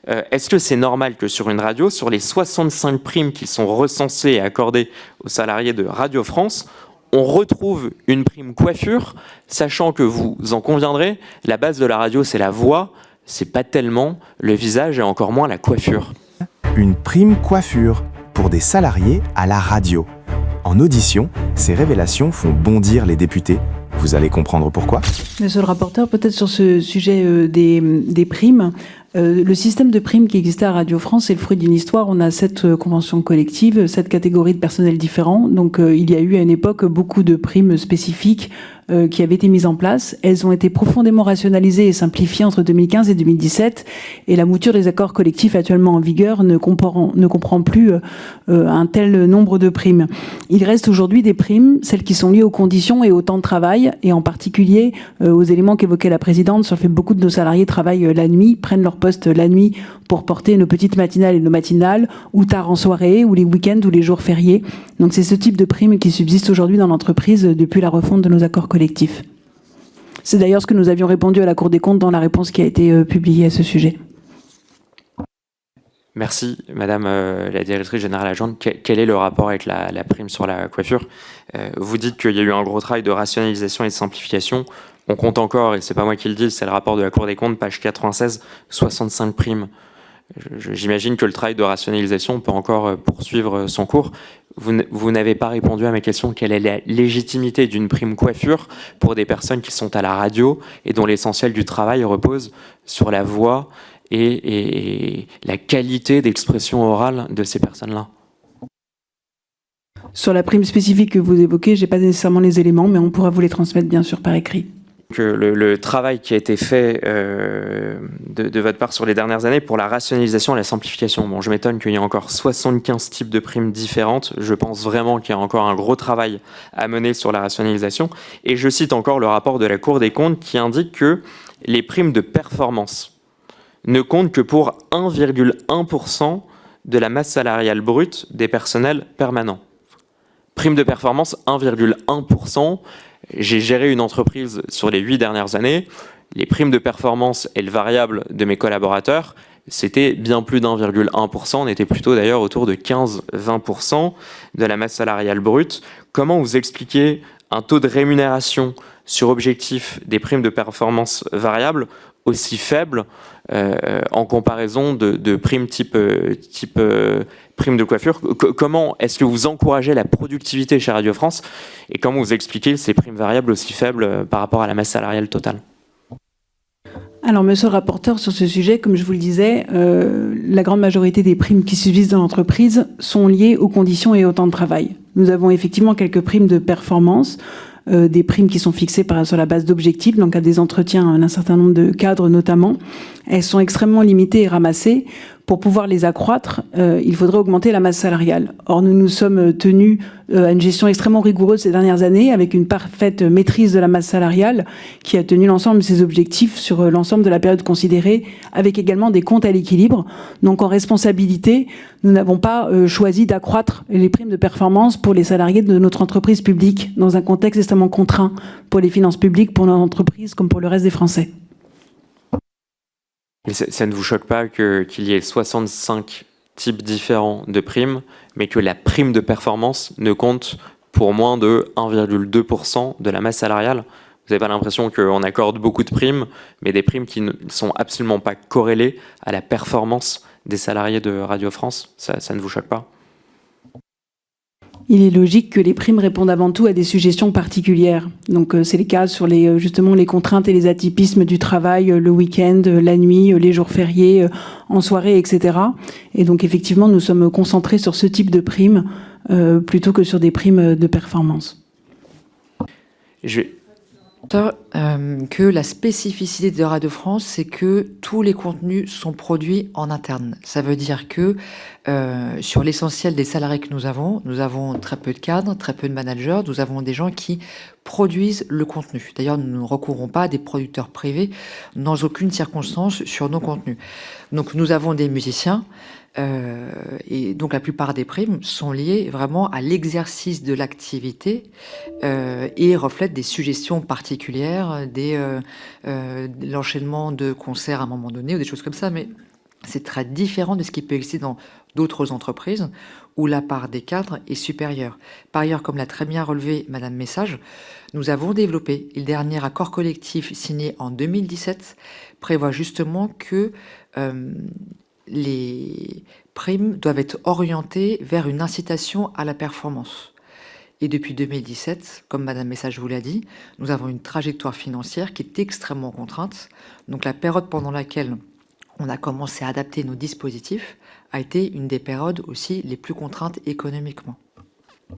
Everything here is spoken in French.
Est-ce que c'est normal que sur une radio, sur les 65 primes qui sont recensées et accordées aux salariés de Radio France, on retrouve une prime coiffure, sachant que vous en conviendrez, la base de la radio, c'est la voix, c'est pas tellement le visage et encore moins la coiffure. Une prime coiffure pour des salariés à la radio. En audition, ces révélations font bondir les députés. Vous allez comprendre pourquoi. Monsieur le rapporteur, peut-être sur ce sujet des primes. Le système de primes qui existait à Radio France est le fruit d'une histoire. On a 7 conventions collectives, 7 catégories de personnels différents. Donc il y a eu à une époque beaucoup de primes spécifiques qui avaient été mises en place. Elles ont été profondément rationalisées et simplifiées entre 2015 et 2017. Et la mouture des accords collectifs actuellement en vigueur ne comprend plus un tel nombre de primes. Il reste aujourd'hui des primes, celles qui sont liées aux conditions et au temps de travail, et en particulier aux éléments qu'évoquait la présidente sur le fait que beaucoup de nos salariés travaillent la nuit, prennent leur poste la nuit pour porter nos petites matinales et nos matinales, ou tard en soirée, ou les week-ends, ou les jours fériés. Donc c'est ce type de primes qui subsiste aujourd'hui dans l'entreprise depuis la refonte de nos accords collectifs. C'est d'ailleurs ce que nous avions répondu à la Cour des comptes dans la réponse qui a été publiée à ce sujet. Merci, Madame la directrice générale adjointe. Quel est le rapport avec la prime sur la coiffure? Vous dites qu'il y a eu un gros travail de rationalisation et de simplification. On compte encore, et c'est pas moi qui le dis, c'est le rapport de la Cour des comptes, page 96, 65 primes. J'imagine que le travail de rationalisation peut encore poursuivre son cours. Vous n'avez pas répondu à ma question. Quelle est la légitimité d'une prime coiffure pour des personnes qui sont à la radio et dont l'essentiel du travail repose sur la voix et la qualité d'expression orale de ces personnes-là? Sur la prime spécifique que vous évoquez, je n'ai pas nécessairement les éléments, mais on pourra vous les transmettre bien sûr par écrit. Que le travail qui a été fait de votre part sur les dernières années pour la rationalisation et la simplification. Bon, je m'étonne qu'il y ait encore 75 types de primes différentes. Je pense vraiment qu'il y a encore un gros travail à mener sur la rationalisation. Et je cite encore le rapport de la Cour des comptes qui indique que les primes de performance ne comptent que pour 1,1% de la masse salariale brute des personnels permanents. Prime de performance, 1,1%. J'ai géré une entreprise sur les 8 dernières années. Les primes de performance et le variable de mes collaborateurs, c'était bien plus d'1,1%. On était plutôt d'ailleurs autour de 15-20% de la masse salariale brute. Comment vous expliquez un taux de rémunération sur objectif des primes de performance variables aussi faible en comparaison de primes type prime de coiffure? Comment est-ce que vous encouragez la productivité chez Radio France et comment vous expliquez ces primes variables aussi faibles par rapport à la masse salariale totale? Alors, monsieur le rapporteur, sur ce sujet, comme je vous le disais, la grande majorité des primes qui subsistent dans l'entreprise sont liées aux conditions et au temps de travail. Nous avons effectivement quelques primes de performance, des primes qui sont fixées sur la base d'objectifs, donc à des entretiens d'un certain nombre de cadres notamment. Elles sont extrêmement limitées et ramassées. Pour pouvoir les accroître, il faudrait augmenter la masse salariale. Or, nous nous sommes tenus à une gestion extrêmement rigoureuse ces dernières années, avec une parfaite maîtrise de la masse salariale, qui a tenu l'ensemble de ses objectifs sur l'ensemble de la période considérée, avec également des comptes à l'équilibre. Donc, en responsabilité, nous n'avons pas choisi d'accroître les primes de performance pour les salariés de notre entreprise publique, dans un contexte extrêmement contraint pour les finances publiques, pour notre entreprise, comme pour le reste des Français. Et ça ne vous choque pas qu'il y ait 65 types différents de primes, mais que la prime de performance ne compte pour moins de 1,2% de la masse salariale? Vous n'avez pas l'impression qu'on accorde beaucoup de primes, mais des primes qui ne sont absolument pas corrélées à la performance des salariés de Radio France? Ça ne vous choque pas? Il est logique que les primes répondent avant tout à des suggestions particulières. Donc c'est le cas sur justement les contraintes et les atypismes du travail, le week-end, la nuit, les jours fériés, en soirée, etc. Et donc effectivement, nous sommes concentrés sur ce type de primes plutôt que sur des primes de performance. Que la spécificité de Radio France, c'est que tous les contenus sont produits en interne. Ça veut dire que sur l'essentiel des salariés que nous avons très peu de cadres, très peu de managers, nous avons des gens qui produisent le contenu. D'ailleurs, nous ne recourons pas à des producteurs privés dans aucune circonstance sur nos contenus. Donc nous avons des musiciens, et donc la plupart des primes sont liées vraiment à l'exercice de l'activité et reflètent des suggestions particulières, l'enchaînement de concerts à un moment donné ou des choses comme ça, mais C'est très différent de ce qui peut exister dans d'autres entreprises où la part des cadres est supérieure. Par ailleurs, comme l'a très bien relevé Madame Message, nous avons développé, et le dernier accord collectif signé en 2017 prévoit justement que les primes doivent être orientées vers une incitation à la performance. Et depuis 2017, comme Madame Message vous l'a dit, nous avons une trajectoire financière qui est extrêmement contrainte. Donc la période pendant laquelle on a commencé à adapter nos dispositifs a été une des périodes aussi les plus contraintes économiquement.